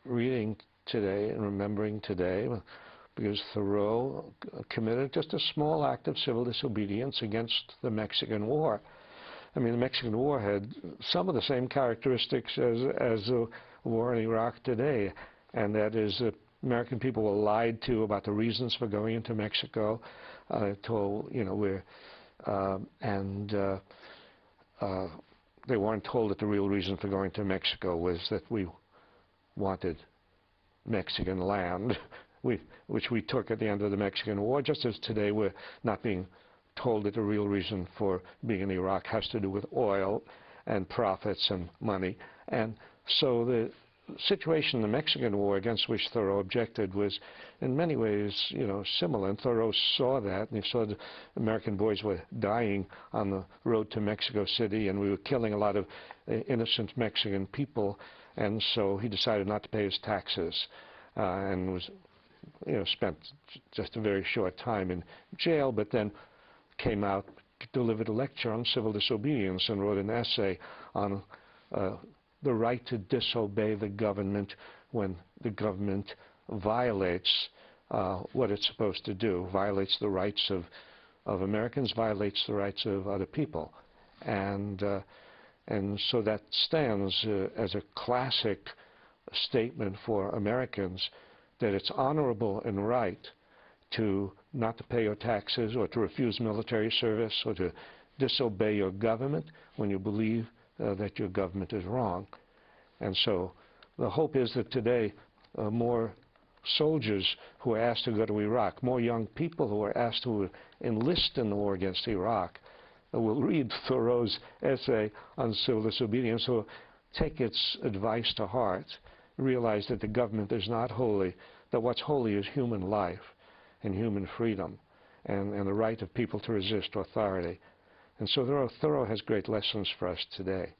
reading today and remembering today, because Thoreau committed just a small act of civil disobedience against the Mexican War. I mean, the Mexican War had some of the same characteristics as the war in Iraq today, and that is that American people were lied to about the reasons for going into Mexico, told, you know, they weren't told that the real reason for going to Mexico was that we wanted Mexican land, which we took at the end of the Mexican War, just as today we're not being told that the real reason for being in Iraq has to do with oil and profits and money. And so the situation in the Mexican War against which Thoreau objected was in many ways, you know, similar. And Thoreau saw that, and he saw the American boys were dying on the road to Mexico City, and we were killing a lot of innocent Mexican people. And so he decided not to pay his taxes, and was, you know, spent just a very short time in jail, but then came out, delivered a lecture on civil disobedience, and wrote an essay on the right to disobey the government when the government violates what it's supposed to do, violates the rights of Americans, violates the rights of other people. And so that stands as a classic statement for Americans that it's honorable and right to not to pay your taxes or to refuse military service or to disobey your government when you believe that your government is wrong. And so the hope is that today more soldiers who are asked to go to Iraq, more young people who are asked to enlist in the war against Iraq, will read Thoreau's essay on civil disobedience, or take its advice to heart, realize that the government is not holy, that what's holy is human life and human freedom and the right of people to resist authority. And so Thoreau has great lessons for us today.